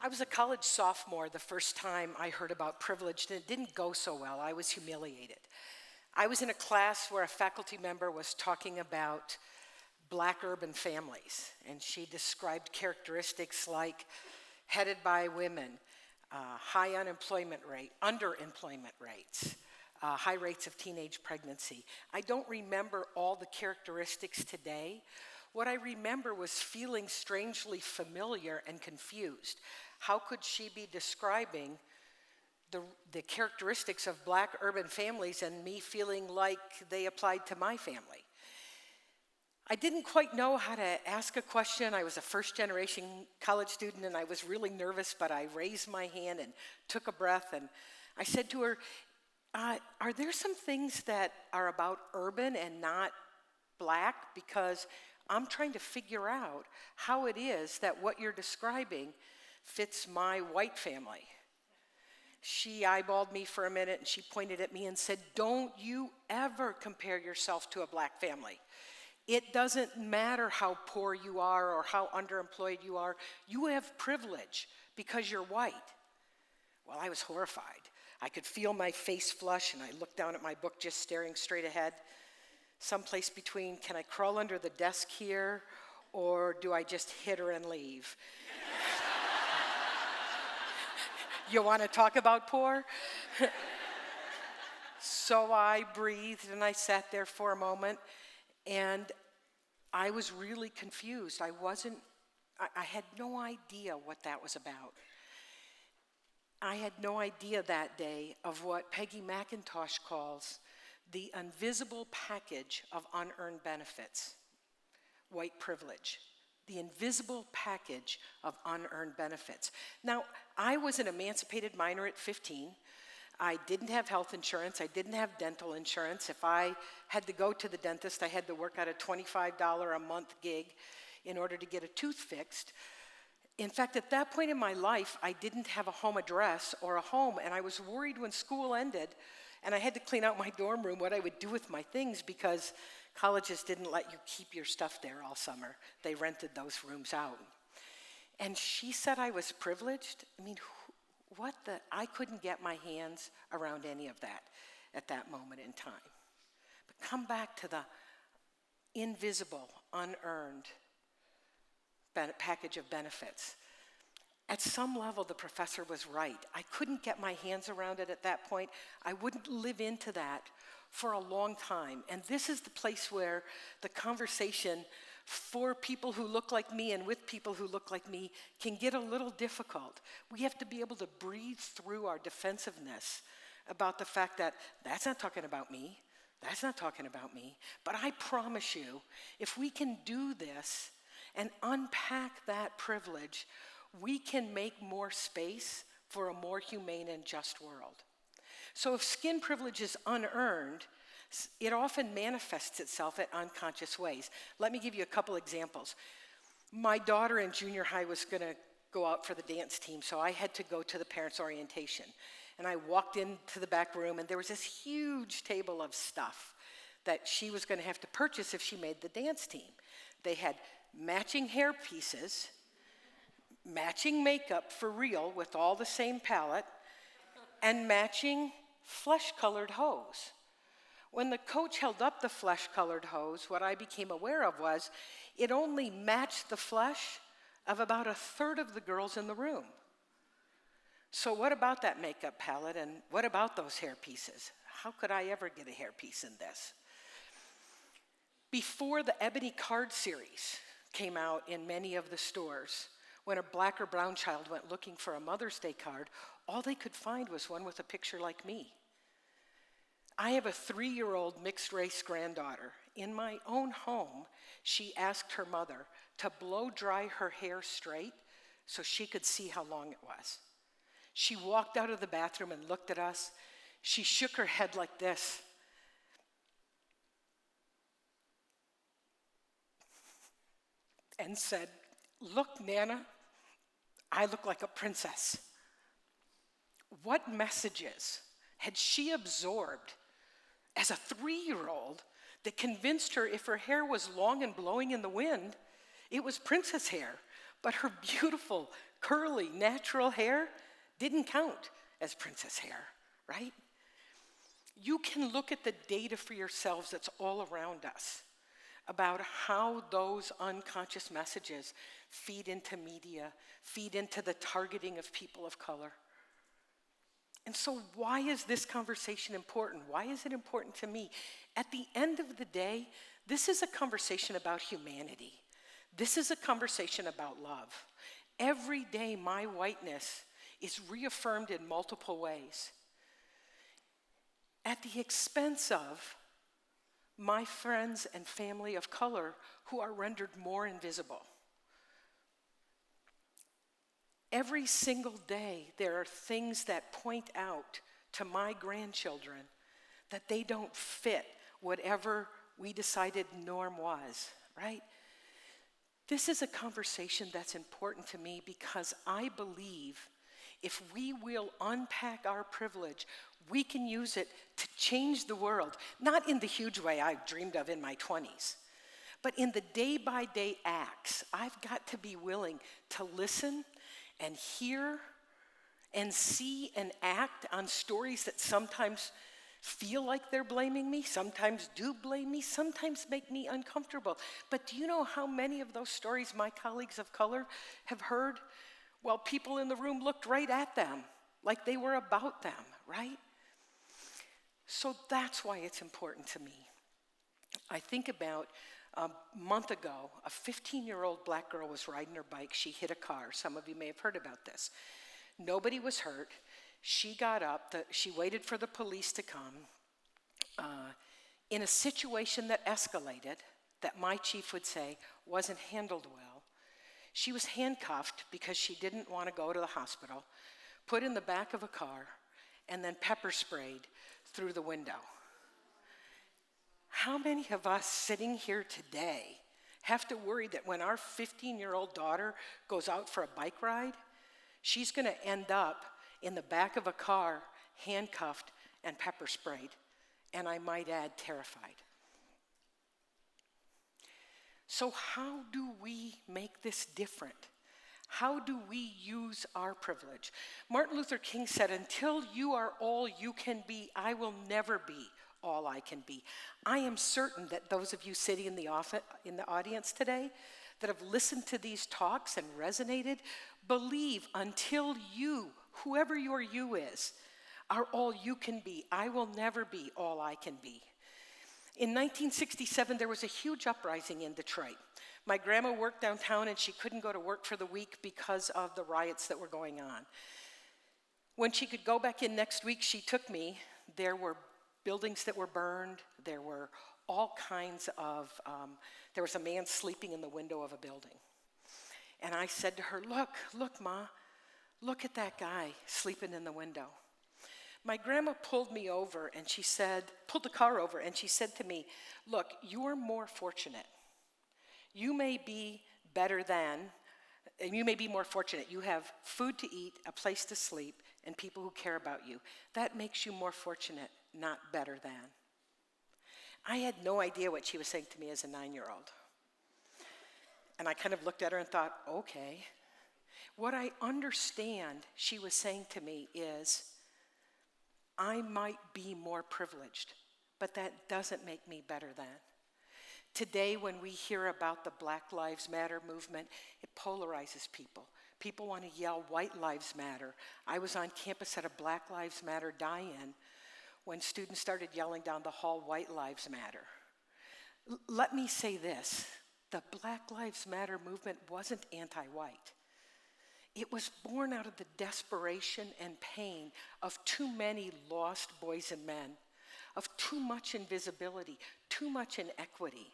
I was a college sophomore the first time I heard about privilege, and it didn't go so well. I was humiliated. I was in a class where a faculty member was talking about Black urban families, and she described characteristics like headed by women, high unemployment rate, underemployment rates, high rates of teenage pregnancy. I don't remember all the characteristics today. What I remember was feeling strangely familiar and confused. How could she be describing the characteristics of Black urban families and me feeling like they applied to my family? I didn't quite know how to ask a question. I was a first-generation college student, and I was really nervous, but I raised my hand and took a breath, and I said to her, are there some things that are about urban and not Black? Because I'm trying to figure out how it is that what you're describing fits my white family. She eyeballed me for a minute, and she pointed at me and said, don't you ever compare yourself to a Black family. It doesn't matter how poor you are or how underemployed you are. You have privilege because you're white. Well, I was horrified. I could feel my face flush, and I looked down at my book just staring straight ahead. Someplace between, can I crawl under the desk here, or do I just hit her and leave? You want to talk about poor? So I breathed, and I sat there for a moment, and I was really confused. I had no idea what that was about. I had no idea that day of what Peggy McIntosh calls the invisible package of unearned benefits, white privilege. The invisible package of unearned benefits. Now, I was an emancipated minor at 15. I didn't have health insurance. I didn't have dental insurance. If I had to go to the dentist, I had to work at a $25 a month gig in order to get a tooth fixed. In fact, at that point in my life, I didn't have a home address or a home, and I was worried when school ended and I had to clean out my dorm room what I would do with my things, because colleges didn't let you keep your stuff there all summer. They rented those rooms out. And she said I was privileged. I mean, I couldn't get my hands around any of that at that moment in time. But come back to the invisible, unearned package of benefits. At some level, the professor was right. I couldn't get my hands around it at that point. I wouldn't live into that for a long time. And this is the place where the conversation for people who look like me and with people who look like me can get a little difficult. We have to be able to breathe through our defensiveness about the fact that that's not talking about me, that's not talking about me. But I promise you, if we can do this and unpack that privilege, we can make more space for a more humane and just world. So if skin privilege is unearned, it often manifests itself in unconscious ways. Let me give you a couple examples. My daughter in junior high was going to go out for the dance team, so I had to go to the parents' orientation. And I walked into the back room, and there was this huge table of stuff that she was going to have to purchase if she made the dance team. They had matching hair pieces, matching makeup for real with all the same palette, and matching flesh-colored hose. When the coach held up the flesh-colored hose, what I became aware of was it only matched the flesh of about a third of the girls in the room. So what about that makeup palette, and what about those hair pieces? How could I ever get a hair piece in this? Before the Ebony Card series came out in many of the stores, when a Black or brown child went looking for a Mother's Day card, all they could find was one with a picture like me. I have a 3-year-old mixed-race granddaughter. In my own home, she asked her mother to blow dry her hair straight so she could see how long it was. She walked out of the bathroom and looked at us. She shook her head like this. And said, "Look, Nana, I look like a princess." What messages had she absorbed as a 3-year-old that convinced her if her hair was long and blowing in the wind, it was princess hair? but her beautiful, curly, natural hair didn't count as princess hair, right? You can look at the data for yourselves that's all around us about how those unconscious messages feed into media, feed into the targeting of people of color. And so why is this conversation important? Why is it important to me? At the end of the day, this is a conversation about humanity. This is a conversation about love. Every day, my whiteness is reaffirmed in multiple ways at the expense of my friends and family of color who are rendered more invisible. Every single day, there are things that point out to my grandchildren that they don't fit whatever we decided norm was, right? This is a conversation that's important to me because I believe if we will unpack our privilege, we can use it to change the world, not in the huge way I dreamed of in my 20s, but in the day-by-day acts. I've got to be willing to listen and hear and see and act on stories that sometimes feel like they're blaming me, sometimes do blame me, sometimes make me uncomfortable. But do you know how many of those stories my colleagues of color have heard? Well, people in the room looked right at them, like they were about them, right? So that's why it's important to me. I think about a month ago, a 15-year-old black girl was riding her bike. She hit a car. Some of you may have heard about this. Nobody was hurt. She got up. She waited for the police to come. In a situation that escalated, that my chief would say wasn't handled well, she was handcuffed because she didn't want to go to the hospital, put in the back of a car, and then pepper sprayed through the window. How many of us sitting here today have to worry that when our 15-year-old daughter goes out for a bike ride, she's going to end up in the back of a car, handcuffed and pepper sprayed, and I might add, terrified? So how do we make this different? How do we use our privilege? Martin Luther King said, "Until you are all you can be, I will never be all I can be." I am certain that those of you sitting in the audience today that have listened to these talks and resonated, believe until you, whoever your you is, are all you can be, I will never be all I can be. In 1967, there was a huge uprising in Detroit. My grandma worked downtown and she couldn't go to work for the week because of the riots that were going on. When she could go back in next week, she took me. There were buildings that were burned. There were all kinds of, there was a man sleeping in the window of a building. And I said to her, look, Ma, look at that guy sleeping in the window. My grandma pulled me over and she said, pulled the car over and she said to me, look, you're more fortunate. You may be better than, and you may be more fortunate. You have food to eat, a place to sleep, and people who care about you. That makes you more fortunate, not better than. I had no idea what she was saying to me as a 9-year-old. And I kind of looked at her and thought, okay. What I understand she was saying to me is, I might be more privileged, but that doesn't make me better than. Today, when we hear about the Black Lives Matter movement, it polarizes people. People want to yell, white lives matter. I was on campus at a Black Lives Matter die-in when students started yelling down the hall, white lives matter. Let me say this, the Black Lives Matter movement wasn't anti-white. It was born out of the desperation and pain of too many lost boys and men, of too much invisibility, too much inequity.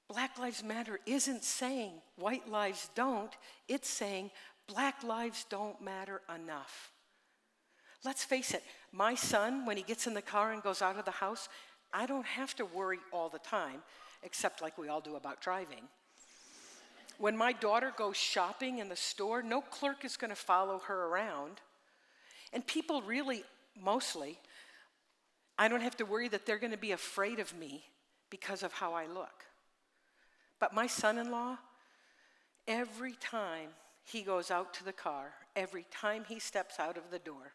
Black Lives Matter isn't saying white lives don't, it's saying black lives don't matter enough. Let's face it, my son, when he gets in the car and goes out of the house, I don't have to worry all the time, except like we all do about driving. When my daughter goes shopping in the store, no clerk is going to follow her around. And people really, mostly, I don't have to worry that they're going to be afraid of me because of how I look. But my son-in-law every time he goes out to the car, every time he steps out of the door,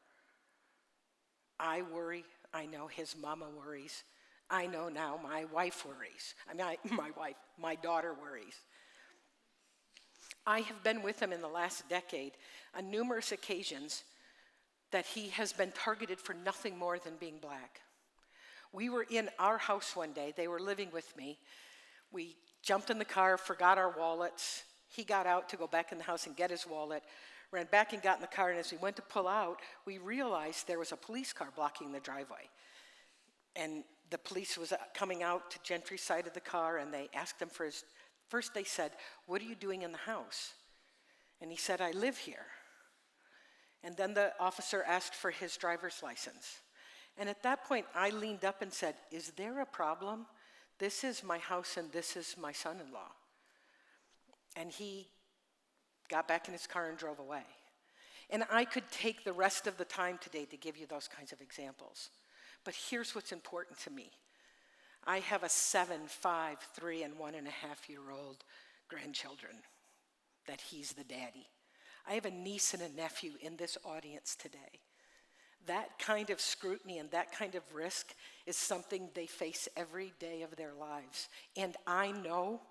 I worry. I know his mama worries. I know now my wife worries. My daughter worries. I have been with him in the last decade on numerous occasions that he has been targeted for nothing more than being black. We were in our house one day. They were living with me. We jumped in the car, forgot our wallets. He got out to go back in the house and get his wallet, ran back and got in the car, and as we went to pull out, we realized there was a police car blocking the driveway. And the police was coming out to Gentry's side of the car, and they asked him for his, first they said, "What are you doing in the house?" And he said, "I live here." And then the officer asked for his driver's license. And at that point, I leaned up and said, "Is there a problem? This is my house and this is my son-in-law." And he got back in his car and drove away. And I could take the rest of the time today to give you those kinds of examples. But here's what's important to me. I have a 7, 5, 3, and 1.5-year-old grandchildren that he's the daddy. I have a niece and a nephew in this audience today. That kind of scrutiny and that kind of risk is something they face every day of their lives. And I know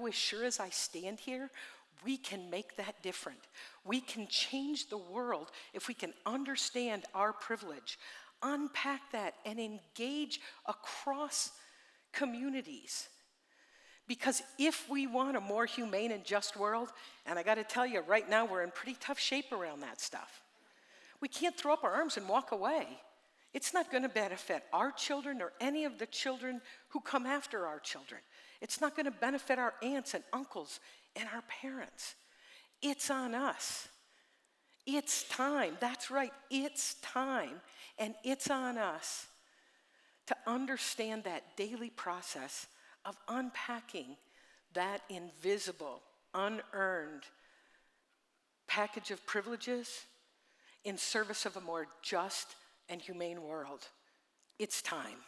as sure as I stand here, we can make that different. We can change the world if we can understand our privilege, unpack that, and engage across communities. Because if we want a more humane and just world, and I gotta tell you, right now we're in pretty tough shape around that stuff. We can't throw up our arms and walk away. It's not gonna benefit our children or any of the children who come after our children. It's not gonna benefit our aunts and uncles and our parents. It's on us. It's time, that's right, it's time, and it's on us to understand that daily process of unpacking that invisible, unearned package of privileges in service of a more just and humane world. It's time.